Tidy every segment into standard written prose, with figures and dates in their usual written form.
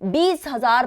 20,000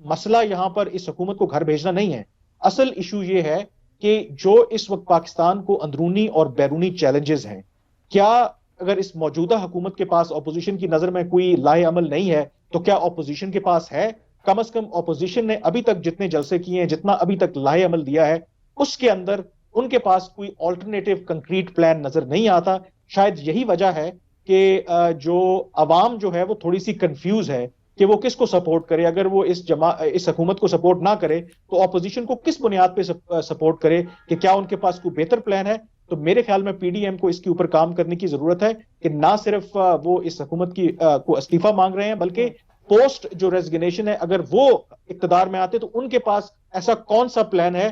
مسئلہ یہاں پر اس حکومت کو گھر بھیجنا نہیں ہے. اصل ایشو یہ ہے کہ جو اس وقت پاکستان کو اندرونی اور بیرونی چیلنجز ہیں, کیا اگر اس موجودہ حکومت کے پاس اپوزیشن کی نظر میں کوئی لاہ عمل نہیں ہے تو کیا اپوزیشن کے پاس ہے؟ کم از کم اپوزیشن نے ابھی تک جتنے جلسے کیے ہیں, جتنا ابھی تک لاہ عمل دیا ہے, اس کے اندر ان کے پاس کوئی آلٹرنیٹو کنکریٹ پلان نظر نہیں آتا. شاید یہی وجہ ہے کہ جو عوام جو ہے وہ تھوڑی سی کنفیوز ہے کہ وہ کس کو سپورٹ کرے. اگر وہ اس حکومت کو سپورٹ نہ کرے تو اپوزیشن کو کس بنیاد پہ سپورٹ کرے, کہ کیا ان کے پاس کوئی بہتر پلان ہے؟ تو میرے خیال میں پی ڈی ایم کو اس کے اوپر کام کرنے کی ضرورت ہے کہ نہ صرف وہ اس حکومت کو استعفیٰ مانگ رہے ہیں, بلکہ پوسٹ جو ریزگنیشن ہے اگر وہ اقتدار میں آتے تو ان کے پاس ایسا کون سا پلان ہے,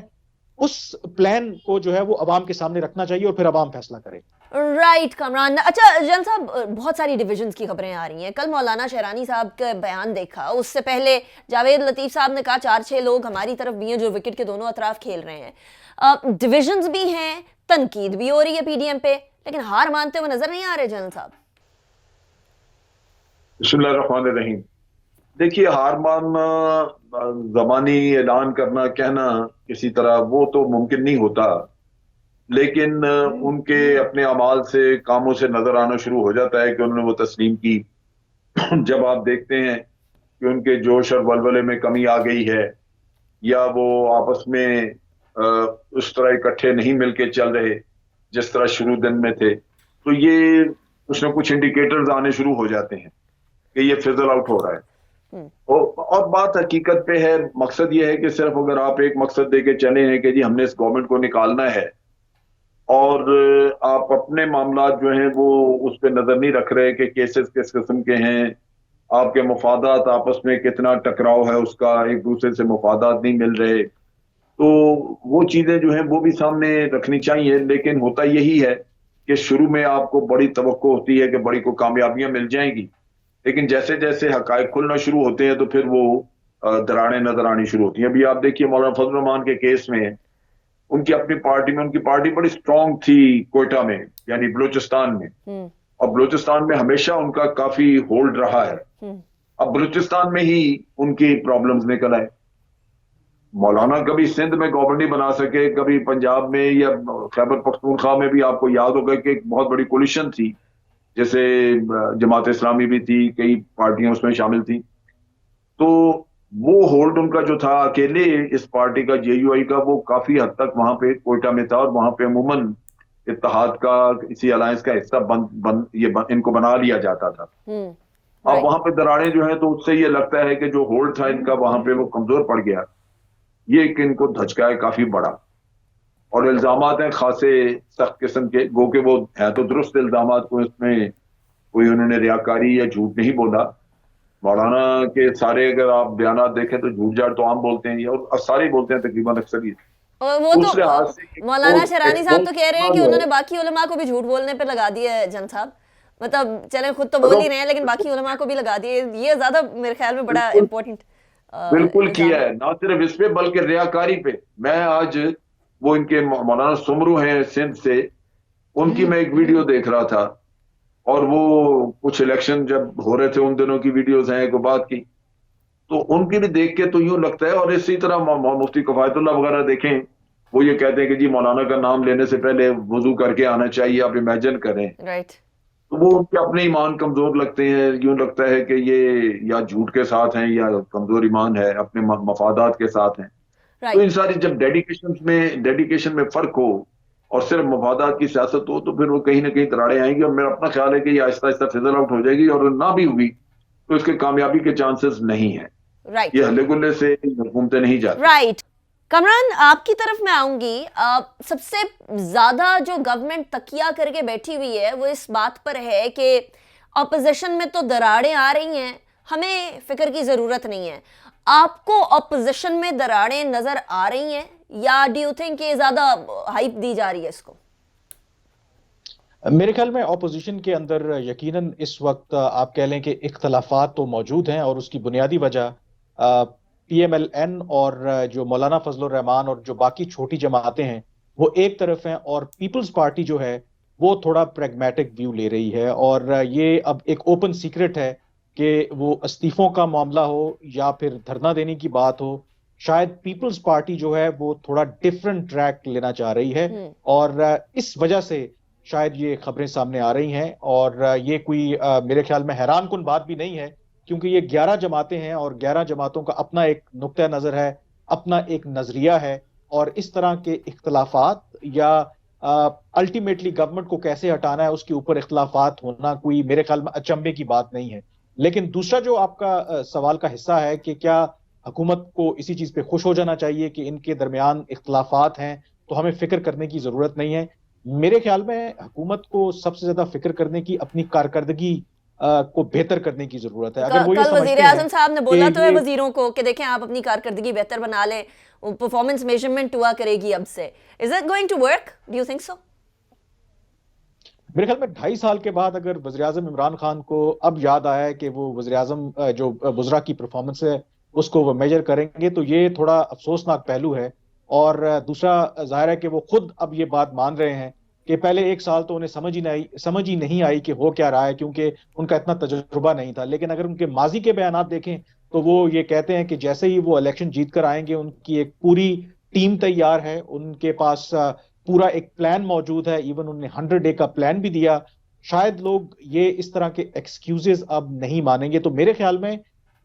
اس پلان کو جو ہے وہ عوام کے سامنے رکھنا چاہیے اور پھر عوام فیصلہ کرے. رائٹ کامران. اچھا جن صاحب, بہت ساری ڈویژنز کی خبریں آ رہی ہیں. کل مولانا شہرانی صاحب کا بیان دیکھا, اس سے پہلے جاوید لطیف صاحب نے کہا 4-6 لوگ ہماری طرف بھی ہیں جو وکٹ کے دونوں اطراف کھیل رہے ہیں. ڈویژنز بھی ہیں, تنقید بھی ہو رہی ہے پی ڈی ایم پہ, لیکن ہار مانتے ہوئے نظر نہیں آ رہے جنرل صاحب. بسم اللہ الرحمن الرحیم. دیکھیے, ہار ماننا, زبانی اعلان کرنا, کہنا کسی طرح, وہ تو ممکن نہیں ہوتا, لیکن ان کے اپنے اعمال سے, کاموں سے نظر آنا شروع ہو جاتا ہے کہ انہوں نے وہ تسلیم کی. جب آپ دیکھتے ہیں کہ ان کے جوش اور ولولے میں کمی آ گئی ہے, یا وہ آپس میں اس طرح اکٹھے نہیں مل کے چل رہے جس طرح شروع دن میں تھے, تو یہ کچھ نہ کچھ انڈیکیٹرز آنے شروع ہو جاتے ہیں کہ یہ فزل آؤٹ ہو رہا ہے. اور بات حقیقت پہ ہے, مقصد یہ ہے کہ صرف اگر آپ ایک مقصد دے کے چلے ہیں کہ جی ہم نے اس گورنمنٹ کو نکالنا ہے, اور آپ اپنے معاملات جو ہیں وہ اس پہ نظر نہیں رکھ رہے کہ کیسز کس قسم کے ہیں, آپ کے مفادات آپس میں کتنا ٹکراؤ ہے اس کا, ایک دوسرے سے مفادات نہیں مل رہے, تو وہ چیزیں جو ہیں وہ بھی سامنے رکھنی چاہیے. لیکن ہوتا یہی ہے کہ شروع میں آپ کو بڑی توقع ہوتی ہے کہ بڑی کو کامیابیاں مل جائیں گی, لیکن جیسے جیسے حقائق کھلنا شروع ہوتے ہیں تو پھر وہ دراڑیں نظر آنی شروع ہوتی ہیں. ابھی آپ دیکھیے مولانا فضل الرحمان کے کیس میں, ان کی اپنی پارٹی میں, ان کی پارٹی بڑی سٹرونگ تھی کوئٹہ میں, یعنی بلوچستان میں, اور بلوچستان میں ہمیشہ ان کا کافی ہولڈ رہا ہے. اب بلوچستان میں ہی ان کی پرابلمز نکل آئے. مولانا کبھی سندھ میں گورنر نہیں بنا سکے, کبھی پنجاب میں یا خیبر پختونخوا میں بھی آپ کو یاد ہوگا کہ ایک بہت بڑی کولیشن تھی, جیسے جماعت اسلامی بھی تھی, کئی پارٹیاں اس میں شامل تھیں, تو وہ ہولڈ ان کا جو تھا اکیلے اس پارٹی کا, جے یو آئی کا, وہ کافی حد تک وہاں پہ کوئٹہ میں تھا, اور وہاں پہ عموماً اتحاد کا, اسی الائنس کا حصہ ان کو بنا لیا جاتا تھا. اب وہاں پہ دراڑیں جو ہیں تو اس سے یہ لگتا ہے کہ جو ہولڈ تھا ان کا وہاں پہ وہ کمزور پڑ گیا, یہ ایک ان کو دھچکا ہے کافی بڑا. اور الزامات ہیں خاصے سخت قسم کے, گو کہ وہ ہیں تو درست الزامات, کو اس میں کوئی انہوں نے ریاکاری یا جھوٹ نہیں بولا. مولانا کے سارے اگر آپ بیانات دیکھیں تو جھوٹ جھاٹ تو عام بولتے ہیں, اور سارے بولتے ہیں تقریباً اکثر ہی. وہ تو مولانا شہرانی صاحب تو کہہ رہے ہیں کہ انہوں نے باقی علماء کو بھی جھوٹ بولنے پہ لگا دیا ہے جن صاحب, مطلب چلیں خود تو بول ہی رہے ہیں لیکن باقی علماء کو بھی لگا دیے. یہ زیادہ میرے خیال میں بڑا امپورٹنٹ بالکل کیا ہے, نہ صرف اس پہ بلکہ ریاکاری پہ. میں آج وہ ان کے مولانا سمرو ہیں سندھ سے, ان کی میں ایک ویڈیو دیکھ رہا تھا, اور وہ کچھ الیکشن جب ہو رہے تھے ان دنوں کی ویڈیوز ہیں ایک بات کی, تو ان کی بھی دیکھ کے تو یوں لگتا ہے. اور اسی طرح مفتی کفایت اللہ وغیرہ دیکھیں, وہ یہ کہتے ہیں کہ جی مولانا کا نام لینے سے پہلے وضو کر کے آنا چاہیے, آپ امیجن کریں. تو وہ ان کے اپنے ایمان کمزور لگتے ہیں, یوں لگتا ہے کہ یہ یا جھوٹ کے ساتھ ہیں یا کمزور ایمان ہے, اپنے مفادات کے ساتھ ہیں. تو ان ساری جب ڈیڈیکیشن میں فرق ہو اور صرف مفادات کی سیاست ہو, تو پھر وہ کہیں نہ کہیں دراڑیں آئیں گی. اور میرا اپنا خیال ہے کہ یہ آہستہ آہستہ فزل آؤٹ ہو جائے گی, اور نہ بھی ہوئی تو اس کے کامیابی کے چانسز نہیں ہیں. یہ ہلے گلے سے حکومتیں نہیں جاتی. رائٹ کامران, آپ کی طرف میں آؤں گی. سب سے زیادہ جو گورنمنٹ تکیہ کر کے بیٹھی ہوئی ہے وہ اس بات پر ہے کہ اپوزیشن میں تو دراڑیں آ رہی ہیں, ہمیں فکر کی ضرورت نہیں ہے. آپ کو اپوزیشن میں دراڑیں نظر آ رہی ہیں, یا ڈو یو تھنک کہ زیادہ ہائپ دی جا رہی ہے اس کو؟ میرے خیال میں اپوزیشن کے اندر یقیناً اس وقت آپ کہہ لیں کہ اختلافات تو موجود ہیں, اور اس کی بنیادی وجہ پی ایم ایل این اور جو مولانا فضل الرحمان اور جو باقی چھوٹی جماعتیں ہیں وہ ایک طرف ہیں, اور پیپلز پارٹی جو ہے وہ تھوڑا پریگمیٹک ویو لے رہی ہے. اور یہ اب ایک اوپن سیکرٹ ہے کہ وہ استعفوں کا معاملہ ہو یا پھر دھرنا دینے کی بات ہو، شاید پیپلز پارٹی جو ہے وہ تھوڑا ڈیفرنٹ ٹریک لینا چاہ رہی ہے، اور اس وجہ سے شاید یہ خبریں سامنے آ رہی ہیں. اور یہ کوئی میرے خیال میں حیران کن بات بھی نہیں ہے، کیونکہ یہ 11 جماعتیں ہیں اور 11 جماعتوں کا اپنا ایک نقطہ نظر ہے، اپنا ایک نظریہ ہے، اور اس طرح کے اختلافات یا الٹیمیٹلی گورنمنٹ کو کیسے ہٹانا ہے اس کے اوپر اختلافات ہونا کوئی میرے خیال میں اچنبھے کی بات نہیں ہے. لیکن دوسرا جو آپ کا سوال کا حصہ ہے کہ کیا حکومت کو اسی چیز پہ خوش ہو جانا چاہیے کہ ان کے درمیان اختلافات ہیں تو ہمیں فکر کرنے کی ضرورت نہیں ہے. میرے خیال میں حکومت کو سب سے زیادہ فکر کرنے کی اپنی کارکردگی کو بہتر کرنے کی ضرورت ہے. اگر وہ یہ کل وزیر سمجھتے اعظم ہیں صاحب نے بولا تو ہے کہ وزیروں کو کہ دیکھیں آپ اپنی کارکردگی بہتر بنا لیں، پرفارمنس میجرمنٹ ہوا کرے گی اب سے. Is it going to work? Do you think so? میرے خیال میں 2.5 سال کے بعد اگر وزیراعظم عمران خان کو اب یاد آیا ہے کہ وہ وزیراعظم جو وزراء کی پرفارمنس ہے اس کو وہ میجر کریں گے تو یہ تھوڑا افسوسناک پہلو ہے. اور دوسرا ظاہر ہے کہ وہ خود اب یہ بات مان رہے ہیں کہ پہلے 1 سال تو انہیں سمجھ ہی نہیں آئی کہ ہو کیا رہا ہے، کیونکہ ان کا اتنا تجربہ نہیں تھا. لیکن اگر ان کے ماضی کے بیانات دیکھیں تو وہ یہ کہتے ہیں کہ جیسے ہی وہ الیکشن جیت کر آئیں گے ان کی ایک پوری ٹیم تیار ہے، ان کے پاس پورا ایک پلان موجود ہے، ایون انہوں نے 100 ڈے کا پلان بھی دیا. شاید لوگ یہ اس طرح کے ایکسکیوزز اب نہیں مانیں گے. تو میرے خیال میں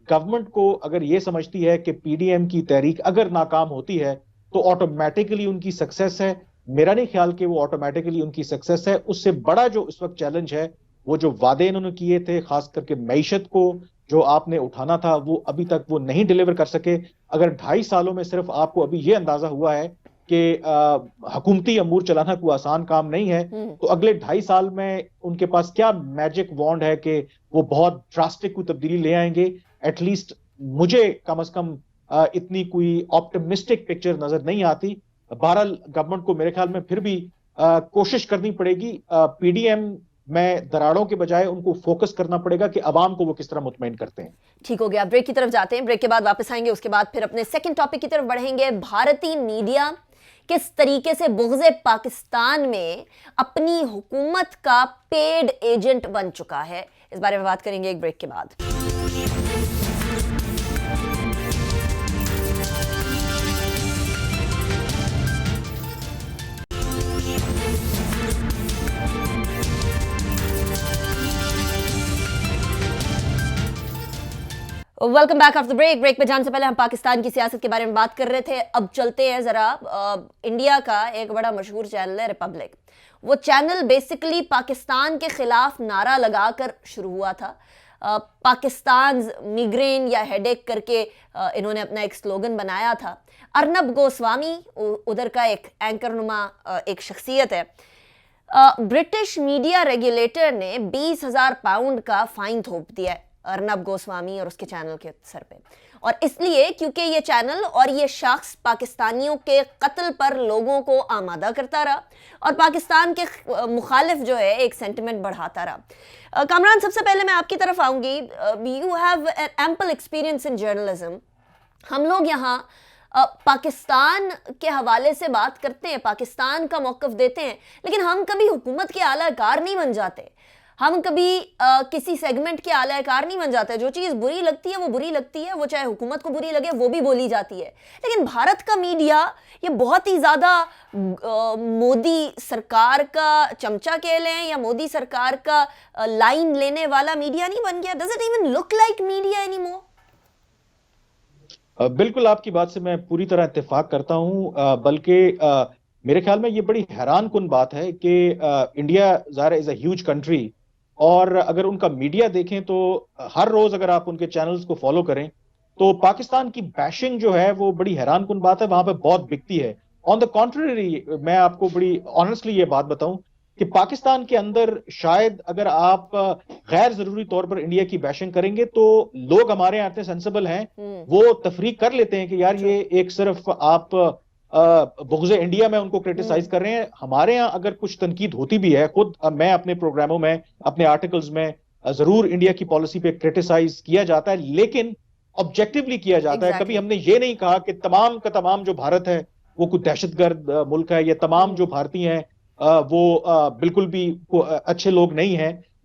گورنمنٹ کو اگر یہ سمجھتی ہے کہ پی ڈی ایم کی تحریک اگر ناکام ہوتی ہے تو آٹومیٹکلی ان کی سکسیس ہے. میرا نہیں خیال کہ وہ آٹومیٹکلی ان کی سکسیس ہے. اس سے بڑا جو اس وقت چیلنج ہے وہ جو وعدے انہوں نے کیے تھے، خاص کر کے معیشت کو جو آپ نے اٹھانا تھا، وہ ابھی تک وہ نہیں ڈیلیور کر سکے. اگر 2.5 سالوں میں صرف آپ کو ابھی یہ اندازہ ہوا ہے کہ حکومتی امور چلانا کوئی آسان کام نہیں ہے، تو اگلے 2.5 سال میں ان کے پاس کیا میجک وانڈ ہے کہ وہ بہت ڈراسٹک کوئی تبدیلی لے آئیں گے؟ ایٹ لیسٹ مجھے کم از کم اتنی کوئی آپٹمسٹک پکچر نظر نہیں آتی. بہرحال گورنمنٹ کو میرے خیال میں پھر بھی کوشش کرنی پڑے گی. پی ڈی ایم میں دراڑوں کے بجائے ان کو فوکس کرنا پڑے گا کہ عوام کو وہ کس طرح مطمئن کرتے ہیں. ٹھیک ہو گیا، بریک کی طرف جاتے ہیں، بریک کے بعد واپس آئیں گے، اس کے بعد پھر اپنے سیکنڈ ٹاپک کی طرف بڑھیں گے. بھارتی میڈیا کس طریقے سے بغض پاکستان میں اپنی حکومت کا پیڈ ایجنٹ بن چکا ہے، اس بارے میں بات کریں گے ایک بریک کے بعد. Welcome back after break. Break پہ جانے سے پہلے ہم پاکستان کی سیاست کے بارے میں بات کر رہے تھے. اب چلتے ہیں ذرا انڈیا کا ایک بڑا مشہور چینل ہے ریپبلک. وہ چینل بیسیکلی پاکستان کے خلاف نعرہ لگا کر شروع ہوا تھا. پاکستان میگرین یا ہیڈ ایک کر کے انہوں نے اپنا ایک سلوگن بنایا تھا. ارنب گوسوامی ادھر کا ایک اینکر نما ایک شخصیت ہے. برٹش میڈیا ریگولیٹر نے 20,000 پاؤنڈ کا فائن تھوپ دیا ہے ارنب گوسوامی اور اس کے چینل کے سر پہ. اور اس لیے کیونکہ یہ چینل اور یہ شخص پاکستانیوں کے قتل پر لوگوں کو آمادہ کرتا رہا اور پاکستان کے مخالف جو ہے ایک سینٹیمنٹ بڑھاتا رہا. کامران، سب سے پہلے میں آپ کی طرف آؤں گی. You have ample experience in journalism. ہم لوگ یہاں پاکستان کے حوالے سے بات کرتے ہیں، پاکستان کا موقف دیتے ہیں، لیکن ہم کبھی حکومت کے اعلیٰ کار نہیں بن جاتے. ہم کبھی کسی سیگمنٹ کے اعلیٰ کار نہیں بن جاتے. جو چیز بری لگتی ہے وہ بری لگتی ہے، وہ چاہے حکومت کو بری لگے وہ بھی بولی جاتی ہے. لیکن بھارت کا میڈیا یہ بہت ہی زیادہ مودی سرکار کا چمچہ کہہ لیں یا مودی سرکار کا لائن لینے والا میڈیا نہیں بن گیا. Does it even look like media any more? بالکل آپ کی بات سے میں پوری طرح اتفاق کرتا ہوں. بلکہ میرے خیال میں یہ بڑی حیران کن بات ہے کہ انڈیا ظاہر از اے ہیوج کنٹری، اور اگر ان کا میڈیا دیکھیں تو ہر روز اگر آپ ان کے چینلز کو فالو کریں تو پاکستان کی بیشنگ جو ہے وہ بڑی حیران کن بات ہے، وہاں پہ بہت بکتی ہے. آن دا کانٹریری میں آپ کو بڑی آنیسٹلی یہ بات بتاؤں کہ پاکستان کے اندر شاید اگر آپ غیر ضروری طور پر انڈیا کی بیشنگ کریں گے تو لوگ ہمارے یہاں اتنے سینسیبل ہیں، وہ تفریق کر لیتے ہیں کہ یار یہ ایک صرف آپ بغض انڈیا میں ان کو کرٹیسائز کر رہے ہیں. ہمارے ہاں اگر کچھ تنقید ہوتی بھی ہے، خود میں اپنے پروگراموں میں اپنے آرٹیکلز میں ضرور انڈیا کی پالیسی پہ کرٹیسائز کیا جاتا ہے، لیکن آبجیکٹولی کیا جاتا ہے. کبھی ہم نے یہ نہیں کہا کہ تمام کا تمام جو بھارت ہے وہ کوئی دہشت گرد ملک ہے، یا تمام جو بھارتی ہیں وہ بالکل بھی اچھے لوگ نہیں ہیں.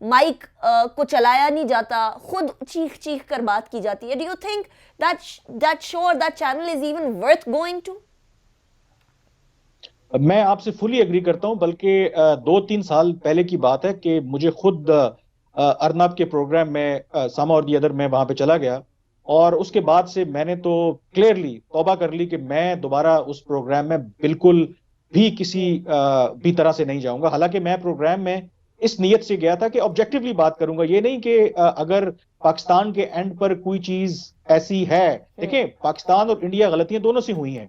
مائک کو چلایا نہیں جاتا, خود چیخ چیخ کر بات کی جاتی ہے. Do you think that show or that channel is even worth going to? میں آپ سے فلی ایگری کرتا ہوں, بلکہ 2-3 سال پہلے کی بات ہے کہ مجھے خود ارنب کے پروگرام میں سم اور دی ادر میں وہاں پہ چلا گیا, اور اس کے بعد سے میں نے تو کلیئرلی توبہ کر لی کہ میں دوبارہ اس پروگرام میں بالکل بھی کسی بھی طرح سے نہیں جاؤں گا. حالانکہ میں پروگرام میں اس نیت سے گیا تھا کہ آبجیکٹیولی بات کروں گا, یہ نہیں کہ اگر پاکستان کے اینڈ پر کوئی چیز ایسی ہے, دیکھیں پاکستان اور انڈیا غلطیاں دونوں سے ہوئی ہیں,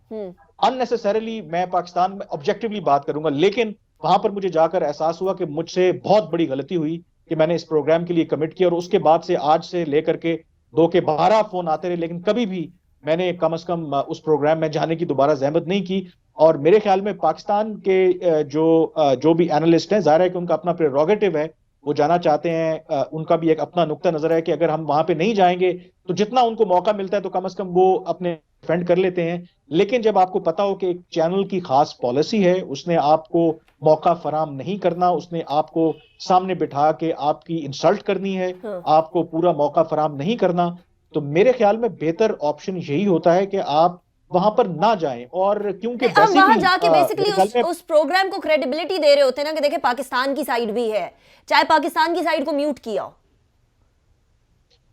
اننیسیسریلی میں پاکستان میں آبجیکٹیولی بات کروں گا, لیکن وہاں پر مجھے جا کر احساس ہوا کہ مجھ سے بہت بڑی غلطی ہوئی کہ میں نے اس پروگرام کے لیے کمٹ کیا, اور اس کے بعد سے آج سے لے کر کے 2 کے 12 فون آتے رہے, لیکن کبھی بھی میں نے کم از کم اس پروگرام میں جانے کی دوبارہ زحمت نہیں کی. اور میرے خیال میں پاکستان کے جو بھی اینالسٹ ہیں, ظاہر ہے کہ ان کا اپنا پریروگیٹو ہے, وہ جانا چاہتے ہیں, ان کا بھی ایک اپنا نقطہ نظر ہے کہ اگر ہم وہاں پہ نہیں جائیں گے تو جتنا ان کو موقع ملتا ہے تو کم از کم وہ اپنے ڈیفینڈ کر لیتے ہیں. لیکن جب آپ کو پتا ہو کہ ایک چینل کی خاص پالیسی ہے, اس نے آپ کو موقع فراہم نہیں کرنا, اس نے آپ کو سامنے بٹھا کے آپ کی انسلٹ کرنی ہے, آپ کو پورا موقع فراہم نہیں کرنا, تو میرے خیال میں بہتر آپشن یہی ہوتا ہے کہ آپ وہاں پر نہ جائیں. اور کیونکہ وہاں جا کے بیسیکلی اس پروگرام کو کریڈیبلٹی دے رہے ہوتے ہیں نا کہ دیکھیں پاکستان کی سائیڈ بھی ہے, چاہے پاکستان کی سائیڈ کو میوٹ کیا ہو.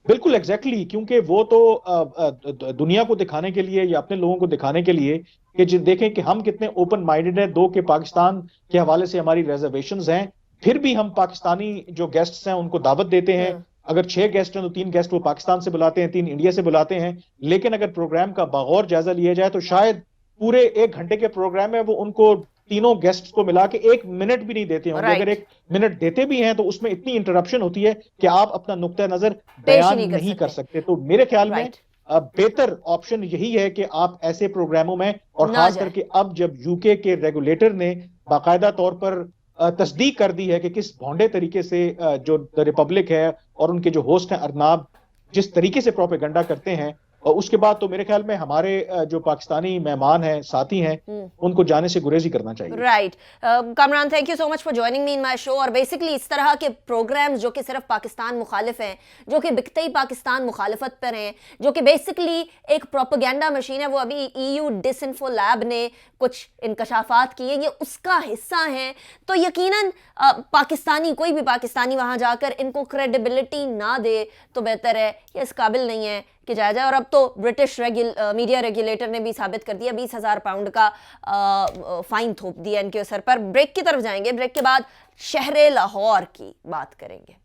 بالکل ایگزیکٹلی, کیونکہ وہ تو دنیا کو دکھانے کے لیے یا اپنے لوگوں کو دکھانے کے لیے کہ دیکھیں کہ ہم کتنے اوپن مائنڈڈ ہیں, 2 کہ پاکستان کے حوالے سے ہماری ریزرویشنز ہیں, پھر بھی ہم پاکستانی جو گیسٹس ہیں ان کو دعوت دیتے ہیں. اگر 6 گیسٹ ہیں تو 3 گیسٹ وہ پاکستان سے بلاتے ہیں, 3 انڈیا سے بلاتے ہیں. لیکن اگر پروگرام کا بغور جائزہ لیا جائے تو شاید پورے 1 گھنٹے کے پروگرام میں وہ ان کو تینوں گیسٹ کو ملا کے 1 منٹ بھی نہیں دیتے ہوں گے. اگر 1 منٹ دیتے بھی ہیں تو اس میں اتنی انٹرپشن ہوتی ہے کہ آپ اپنا نقطہ نظر بیان نہیں کر سکتے. تو میرے خیال میں بہتر آپشن یہی ہے کہ آپ ایسے پروگراموں میں, اور خاص کر کے اب جب یو کے ریگولیٹر نے باقاعدہ طور پر تصدیق کر دی ہے کہ کس بھونڈے طریقے سے جو ریپبلک ہے اور ان کے جو ہوسٹ ہیں ارناب جس طریقے سے پروپیگنڈا کرتے ہیں, اور اس کے بعد تو میرے خیال میں ہمارے جو پاکستانی مہمان ہیں, ساتھی ہیں, ان کو جانے سے گریز ہی کرنا چاہیے. Right Kamran, thank you so much for joining me in my show. اور بیسکلی اس طرح کے پروگرامز جو کہ صرف پاکستان مخالف ہیں, جو کہ بکتے ہی پاکستان مخالفت پر ہیں, جو کہ بیسکلی ایک پروپیگنڈا مشین ہے, وہ ابھی EU ڈس انفو لیب نے کچھ انکشافات کیے, یہ اس کا حصہ ہیں. تو یقیناً پاکستانی, کوئی بھی پاکستانی وہاں جا کر ان کو کریڈیبلٹی نہ دے تو بہتر ہے, یہ اس قابل نہیں ہے کہ جایا جائے. اور اب تو برٹش میڈیا ریگولیٹر نے بھی ثابت کر دیا, 20,000 پاؤنڈ کا فائن تھوپ دیا ان کے سر پر. بریک کی طرف جائیں گے, بریک کے بعد شہر لاہور کی بات کریں گے.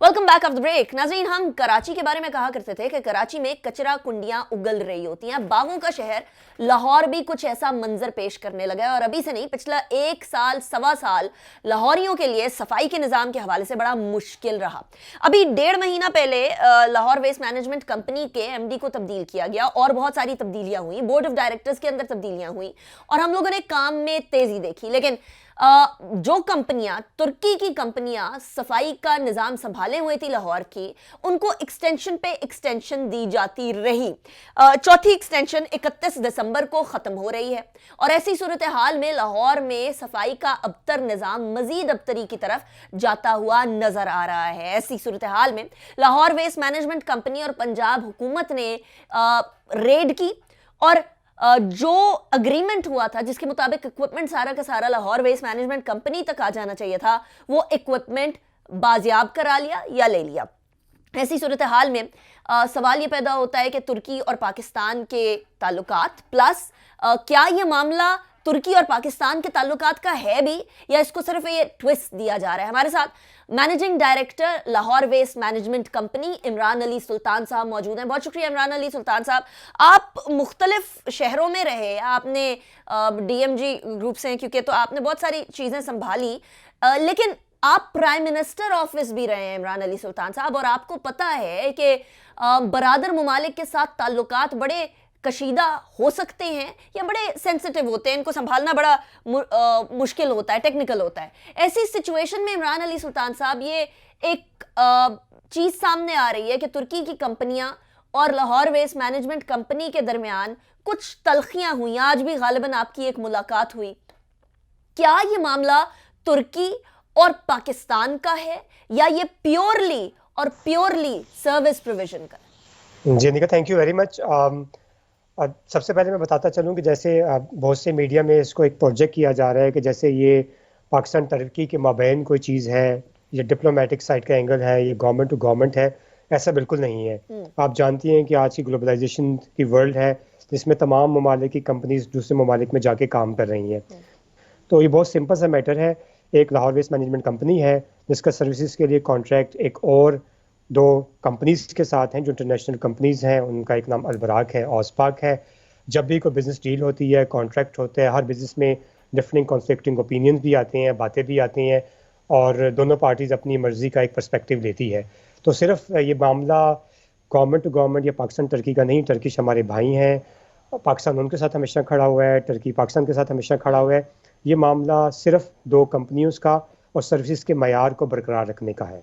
Welcome back of the break. ناظرین, ہم کراچی کے بارے میں کہا کرتے تھے کہ کراچی میں کچرا کنڈیاں اگل رہی ہوتی ہیں. باغوں کا شہر لاہور بھی کچھ ایسا منظر پیش کرنے لگا ہے, اور ابھی سے نہیں, پچھلا 1 سال سوا سال لاہوریوں کے لیے صفائی کے نظام کے حوالے سے بڑا مشکل رہا. ابھی 1.5 مہینہ پہلے لاہور ویسٹ مینجمنٹ کمپنی کے MD کو تبدیل کیا گیا, اور بہت ساری تبدیلیاں ہوئیں, بورڈ آف ڈائریکٹرز کے اندر تبدیلیاں ہوئیں, اور ہم لوگوں نے کام میں تیزی دیکھی. لیکن جو کمپنیاں, ترکی کی کمپنیاں صفائی کا نظام سنبھالے ہوئے تھی لاہور کی, ان کو ایکسٹینشن پہ ایکسٹینشن دی جاتی رہی. 4تھی ایکسٹینشن 31 دسمبر کو ختم ہو رہی ہے, اور ایسی صورتحال میں لاہور میں صفائی کا ابتر نظام مزید ابتری کی طرف جاتا ہوا نظر آ رہا ہے. ایسی صورتحال میں لاہور ویسٹ مینجمنٹ کمپنی اور پنجاب حکومت نے ریڈ کی, اور جو اگریمنٹ ہوا تھا جس کے مطابق اکوپمنٹ سارا کا سارا لاہور ویسٹ مینجمنٹ کمپنی تک آ جانا چاہیے تھا, وہ اکوپمنٹ بازیاب کرا لیا یا لے لیا. ایسی صورتحال میں سوال یہ پیدا ہوتا ہے کہ ترکی اور پاکستان کے تعلقات, پلس کیا یہ معاملہ ترکی اور پاکستان کے تعلقات کا ہے بھی, یا اس کو صرف یہ ٹوسٹ دیا جا رہا ہے. ہمارے ساتھ managing director Lahore waste management company Imran Ali Sultan صاحب موجود ہیں. بہت شکریہ عمران علی سلطان صاحب, آپ مختلف شہروں میں رہے, آپ نے DMG گروپ سے ہیں کیونکہ, تو آپ نے بہت ساری چیزیں سنبھالی, لیکن آپ پرائم منسٹر آفس بھی رہے ہیں عمران علی سلطان صاحب, اور آپ کو پتہ ہے کہ برادر ممالک کے ساتھ تعلقات بڑے کشیدہ ہو سکتے ہیں یا بڑے سینسٹیو ہوتے ہیں, ان کو سنبھالنا بڑا مشکل ہوتا ہے, ٹیکنیکل ہوتا ہے. ایسی سچویشن میں عمران علی سلطان صاحب یہ ایک چیز سامنے آ رہی ہے کہ ترکی کی کمپنیاں اور لاہور ویسٹ مینجمنٹ کمپنی کے درمیان کچھ تلخیاں ہوئیں. آج بھی غالباً آپ کی ایک ملاقات ہوئی. کیا یہ معاملہ ترکی اور پاکستان کا ہے یا یہ پیورلی سروس پروویژن کا ہے؟ جی انیکا, تھینک یو ویری مچ. سب سے پہلے میں بتاتا چلوں کہ جیسے بہت سے میڈیا میں اس کو ایک پروجیکٹ کیا جا رہا ہے کہ جیسے یہ پاکستان ترکی کے مابین کوئی چیز ہے, یہ ڈپلومیٹک سائڈ کا اینگل ہے, یہ گورنمنٹ ٹو گورنمنٹ ہے. ایسا بالکل نہیں ہے. آپ جانتی ہیں کہ آج کی گلوبلائزیشن کی ورلڈ ہے جس میں تمام ممالک کی کمپنیز دوسرے ممالک میں جا کے کام کر رہی ہیں. تو یہ بہت سمپل سا میٹر ہے. ایک لاہور ویسٹ مینجمنٹ کمپنی ہے جس کا سروسز کے لیے کانٹریکٹ ایک اور 2 کمپنیز کے ساتھ ہیں جو انٹرنیشنل کمپنیز ہیں. ان کا ایک نام البراق ہے, اوسپاک ہے. جب بھی کوئی بزنس ڈیل ہوتی ہے, کانٹریکٹ ہوتا ہے, ہر بزنس میں ڈفرینٹ کانفلکٹنگ اوپینینز بھی آتے ہیں, باتیں بھی آتی ہیں, اور دونوں پارٹیز اپنی مرضی کا ایک پرسپیکٹیو لیتی ہے. تو صرف یہ معاملہ گورنمنٹ ٹو گورنمنٹ یا پاکستان ترکی کا نہیں. ٹرکش ہمارے بھائی ہیں, پاکستان ان کے ساتھ ہمیشہ کھڑا ہوا ہے, ٹرکی پاکستان کے ساتھ ہمیشہ کھڑا ہوا ہے. یہ معاملہ صرف 2 کمپنیوں کا اور سروسز کے معیار کو برقرار رکھنے کا ہے.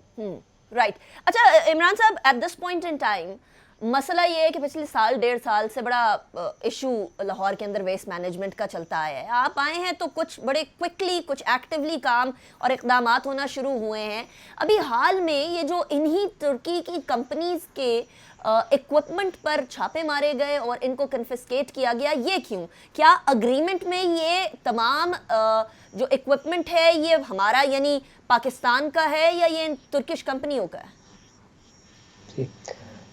رائٹ. اچھا عمران صاحب, at this point in time مسئلہ یہ ہے کہ پچھلے 1.5 سے بڑا ایشو لاہور کے اندر ویسٹ مینجمنٹ کا چلتا آیا ہے. آپ آئے ہیں تو کچھ بڑے کوئکلی, کچھ ایکٹیولی کام اور اقدامات ہونا شروع ہوئے ہیں. ابھی حال میں یہ جو انہی ترکی کی کمپنیز کے ایکوپمنٹ پر چھاپے مارے گئے اور ان کو کنفسکیٹ کیا گیا, یہ کیوں؟ کیا اگریمنٹ میں یہ تمام جو ایکوپمنٹ ہے یہ ہمارا یعنی پاکستان کا ہے یا یہ ترکش کمپنیوں کا ہے؟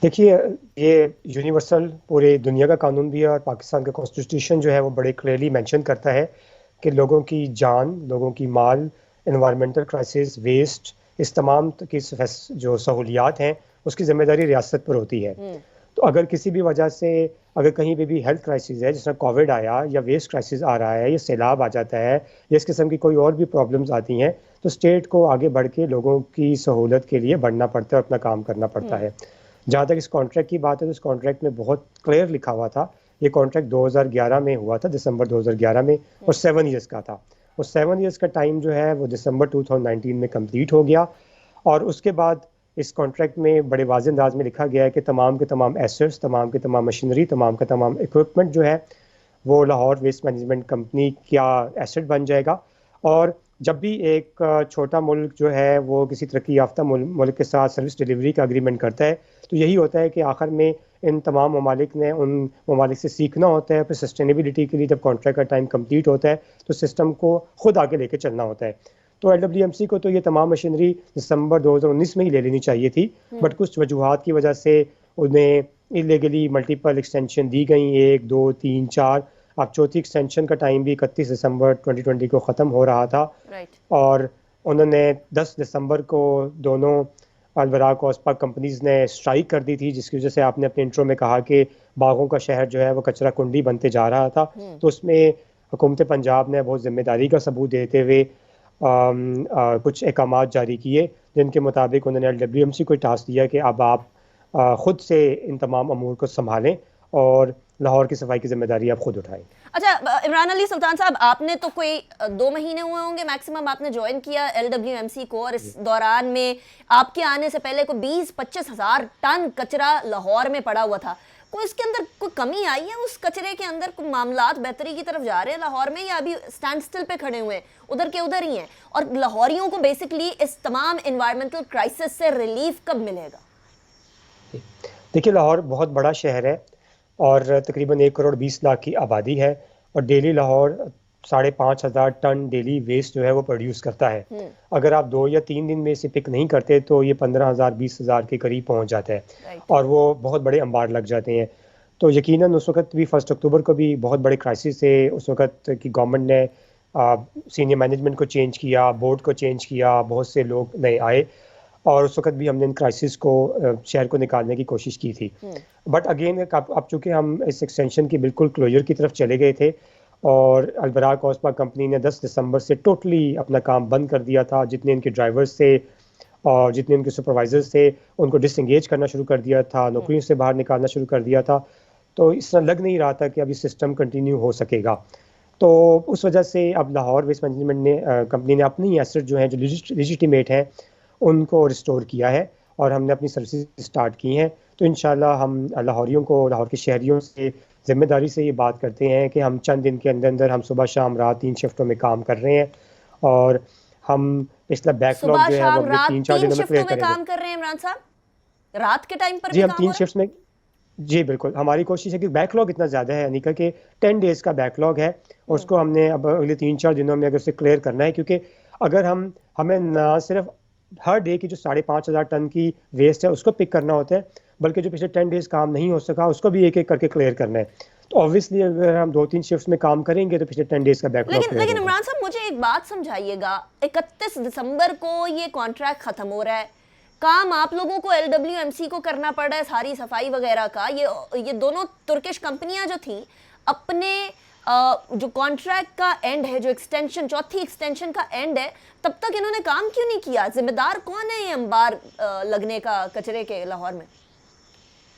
دیکھیے, یہ یونیورسل پورے دنیا کا قانون بھی ہے, اور پاکستان کا کانسٹیٹیوشن جو ہے وہ بڑے کلیئرلی مینشن کرتا ہے کہ لوگوں کی جان, لوگوں کی مال, انوائرمنٹل کرائسس, ویسٹ, اس تمام کی جو سہولیات ہیں اس کی ذمہ داری ریاست پر ہوتی ہے. تو اگر کسی بھی وجہ سے اگر کہیں پہ بھی ہیلتھ کرائسس ہے, جس طرح کووڈ آیا یا ویسٹ کرائسس آ رہا ہے یا سیلاب آ جاتا ہے یا اس قسم کی کوئی اور بھی پرابلمز آتی ہیں, تو اسٹیٹ کو آگے بڑھ کے لوگوں کی سہولت کے لیے بڑھنا پڑتا ہے اور اپنا کام کرنا پڑتا ہے. جہاں تک اس کانٹریکٹ کی بات ہے تو اس کانٹریکٹ میں بہت کلیئر لکھا ہوا تھا. یہ کانٹریکٹ 2011 میں ہوا تھا, دسمبر 2011 میں, اور 7 ایئرس کا تھا. اور 7 ایئرس کا ٹائم جو ہے وہ دسمبر 2019 میں کمپلیٹ ہو گیا. اور اس کے بعد اس کانٹریکٹ میں بڑے واضح انداز میں لکھا گیا ہے کہ تمام کے تمام ایسٹس, تمام کے تمام مشینری, تمام کا تمام اکوپمنٹ جو ہے وہ لاہور ویسٹ مینجمنٹ کمپنی کا ایسٹ بن جائے گا. اور جب بھی ایک چھوٹا ملک جو ہے وہ کسی ترقی یافتہ ملک کے ساتھ سروس ڈیلیوری کا اگریمنٹ کرتا ہے تو یہی ہوتا ہے کہ آخر میں ان تمام ممالک نے ان ممالک سے سیکھنا ہوتا ہے. پھر سسٹینیبلٹی کے لیے جب کانٹریکٹ کا ٹائم کمپلیٹ ہوتا ہے تو سسٹم کو خود آگے لے کے چلنا ہوتا ہے. تو LWMC کو تو یہ تمام مشینری دسمبر 2019 میں ہی لے لینی چاہیے تھی, بٹ کچھ وجوہات کی وجہ سے انہیں انلیگلی ملٹیپل ایکسٹینشن دی گئیں, 1, 2, 3, 4. اب چوتھی ایکسٹینشن کا ٹائم بھی 31 دسمبر 2020 کو ختم ہو رہا تھا, اور انہوں نے 10 دسمبر کو دونوں البراق اور اوسپاک کمپنیز نے اسٹرائک کر دی تھی, جس کی وجہ سے آپ نے اپنے انٹرو میں کہا کہ باغوں کا شہر جو ہے وہ کچرا کنڈی بنتے جا رہا تھا. تو اس میں حکومت پنجاب نے بہت ذمہ داری کا ثبوت دیتے ہوئے کچھ احکامات جاری کیے, جن کے مطابق انہوں نے LWMC کو ٹاسک دیا کہ اب آپ خود سے ان تمام امور کو سنبھالیں اور لاہور کی صفائی کی ذمہ داری آپ خود اٹھائیں. اچھا عمران علی سلطان صاحب, آپ نے تو کوئی 2 مہینے ہوئے ہوں گے میکسیمم آپ نے جوائن کیا LWMC کو, اور اس دوران میں آپ کے آنے سے پہلے کوئی 20-25 ہزار ٹن کچرا لاہور میں پڑا ہوا تھا. کوئی اس کے اندر کوئی کمی آئی ہے اس کچرے کے اندر؟ کوئی معاملات بہتری کی طرف جا رہے ہیں لاہور میں یا ابھی اسٹینڈ سٹل پہ کھڑے ہوئے ہیں, ادھر کے ادھر ہی ہیں؟ اور لاہوریوں کو بیسکلی اس تمام انوائرمنٹل کرائسس سے ریلیف کب ملے گا؟ دیکھیے, لاہور بہت بڑا شہر ہے اور تقریباً 1 کروڑ 20 لاکھ کی آبادی ہے, اور daily Lahore 5,500 ton daily waste جو ہے وہ پروڈیوس کرتا ہے. اگر آپ 2 یا 3 دن میں اسے پک نہیں کرتے تو یہ 15,000 20,000 کے قریب پہنچ جاتا ہے, اور وہ بہت بڑے انبار لگ جاتے ہیں. تو یقیناً اس وقت بھی 1 اکتوبر کو بھی بہت بڑے کرائسس تھے. اس وقت کی گورنمنٹ نے سینئر مینجمنٹ کو چینج کیا, بورڈ کو چینج کیا, بہت سے لوگ نئے آئے, اور اس وقت بھی ہم نے ان کرائسس کو شہر کو نکالنے کی کوشش کی تھی. بٹ اگین اب چونکہ ہم اس ایکسٹینشن کی بالکل کلوجر کی طرف چلے گئے تھے, اور البراق اوسپاک کمپنی نے 10 دسمبر سے ٹوٹلی اپنا کام بند کر دیا تھا. جتنے ان کے ڈرائیورز تھے اور جتنے ان کے سپروائزرز تھے ان کو ڈس انگیج کرنا شروع کر دیا تھا, نوکریوں سے باہر نکالنا شروع کر دیا تھا. تو اس طرح لگ نہیں رہا تھا کہ اب یہ سسٹم کنٹینیو ہو سکے گا. تو اس وجہ سے اب لاہور ویسٹ مینجمنٹ نے کمپنی نے اپنی ایسٹ جو ہیں جو لیجیٹیمیٹ ہیں ان کو ریسٹور کیا ہے اور ہم نے اپنی سروسز اسٹارٹ کی ہیں. تو انشاءاللہ ہم لاہوریوں کو، لاہور کے شہریوں سے ذمہ داری سے یہ بات کرتے ہیں کہ ہم چند دن کے اندر اندر ہم صبح شام رات 3 شفٹوں میں کام کر رہے ہیں اور ہم پچھلا بیک لاگ صبح جو ہے وہ شام اگلے رات 3-4 تین دنوں میں شفٹوں کلیئر میں کریں گے. کام کر رہے ہیں عمران صاحب؟ رات کے ٹائم پر جی بھی ہم کام 3 ہو رہا ہے؟ شفٹس میں، جی بالکل ہماری کوشش ہے کہ بیک لاگ اتنا زیادہ ہے انیکا کہ 10 ڈیز کا بیک لاگ ہے اور اس کو ہم نے اب اگلے 3-4 دنوں میں اگر اسے کلیئر کرنا ہے، کیونکہ اگر ہمیں نہ صرف ہر ڈے کی جو 5,500 ٹن کی ویسٹ ہے اس کو پک کرنا ہوتا ہے، بلکہ جو پچھلے 10 ڈیز کام نہیں ہو سکا اس کو بھی ایک ایک کر کے کلیئر کرنا ہے. تو obviously اگر ہم 2-3 شفٹس میں کام کریں گے تو پچھلے 10 ڈیز کا بیک لاگ کلیئر لیکن ہوگا. عمران صاحب مجھے ایک بات سمجھائیے گا، 31 دسمبر کو یہ کانٹریکٹ ختم ہو رہا ہے، کام آپ لوگوں کو LWMC کو کرنا پڑ رہا ہے ساری صفائی وغیرہ کا. یہ دونوں ترکش کمپنیاں جو تھیں اپنے جو کانٹریکٹ کا اینڈ ہے، جو ایکسٹینشن، چوتھی ایکسٹینشن کا اینڈ ہے، تب تک انہوں نے کام کیوں نہیں کیا؟ ذمہ دار کون ہے یہ انبار لگنے کا کچرے کے لاہور میں؟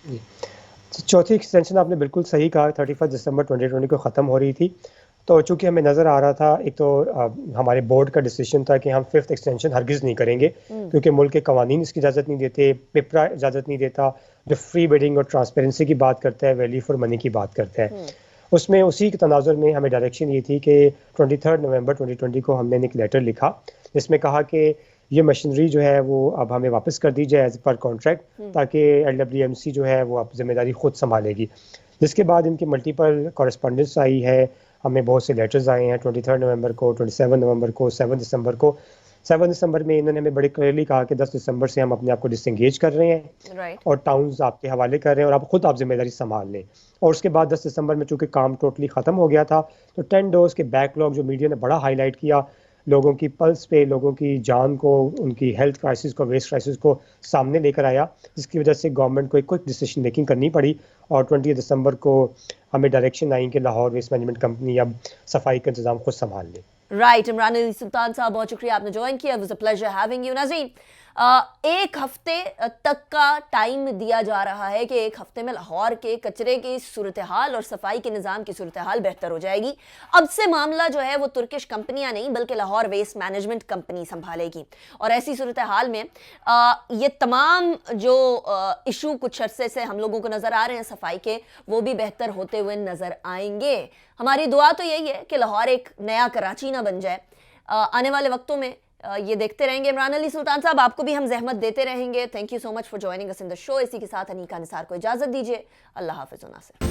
جی چوتھی ایکسٹینشن آپ نے بالکل صحیح کہا، 31 دسمبر 2020 کو ختم ہو رہی تھی. تو چونکہ ہمیں نظر آ رہا تھا، ایک تو ہمارے بورڈ کا ڈیسیجن تھا کہ ہم 5th ایکسٹینشن ہرگز نہیں کریں گے کیونکہ ملک کے قوانین اس کی اجازت نہیں دیتے، پپرا اجازت نہیں دیتا جو فری بیڈنگ اور ٹرانسپیرنسی کی بات کرتا ہے، ویلیو فار منی کی بات کرتا ہے. اس میں اسی کے تناظر میں ہمیں ڈائریکشن یہ تھی کہ 23 نومبر 2020 کو ہم نے ایک لیٹر لکھا جس میں کہا کہ یہ مشینری جو ہے وہ اب ہمیں واپس کر دی جائے ایز پر کانٹریکٹ، تاکہ LWMC جو ہے وہ اب ذمہ داری خود سنبھالے گی. جس کے بعد ان کی ملٹیپل کورسپونڈنس آئی ہے، ہمیں بہت سے لیٹرز آئے ہیں 23 نومبر کو، 27 نومبر کو، 7 دسمبر کو. 7 دسمبر میں انہوں نے ہمیں بڑے کلیئرلی کہا کہ 10 دسمبر سے ہم اپنے آپ کو ڈس انگیج کر رہے ہیں اور ٹاؤنز آپ کے حوالے کر رہے ہیں اور آپ خود ذمہ داری سنبھال لیں. اور اس کے بعد 10 دسمبر میں چونکہ کام ٹوٹلی ختم ہو گیا تھا تو 10 ڈیز کے بیک لاگ جو میڈیا نے بڑا ہائی لائٹ کیا، لوگوں کی پلس پہ، لوگوں کی جان کو، ان کی ہیلتھ کرائسس کو، ویسٹ کرائسس کو سامنے لے کر آیا، جس کی وجہ سے گورنمنٹ کو ایک کوئک ڈیسیشن میکنگ کرنی پڑی. اور 20 دسمبر کو ہمیں ڈائریکشن آئی کہ لاہور ویسٹ مینجمنٹ کمپنی اب صفائی کا انتظام خود سنبھال لے. رائٹ، عمران علی سلطان صاحب بہت شکریہ آپ نے جوائن کیا. It was a pleasure having you. ناظرین، ایک ہفتے تک کا ٹائم دیا جا رہا ہے کہ ایک ہفتے میں لاہور کے کچرے کی صورتحال اور صفائی کے نظام کی صورتحال بہتر ہو جائے گی. اب سے معاملہ جو ہے وہ ترکش کمپنیاں نہیں بلکہ لاہور ویسٹ مینجمنٹ کمپنی سنبھالے گی. اور ایسی صورتحال میں یہ تمام جو ایشو کچھ عرصے سے ہم لوگوں کو نظر آ رہے ہیں صفائی کے، وہ بھی بہتر ہوتے ہوئے نظر آئیں گے. ہماری دعا تو یہی ہے کہ لاہور ایک نیا کراچی نہ بن جائے. آنے والے وقتوں میں یہ دیکھتے رہیں گے. عمران علی سلطان صاحب، آپ کو بھی ہم زحمت دیتے رہیں گے. Thank you so much for joining us in the show. اسی کے ساتھ انیکا نثار کو اجازت دیجیے. اللہ حافظ و ناصر.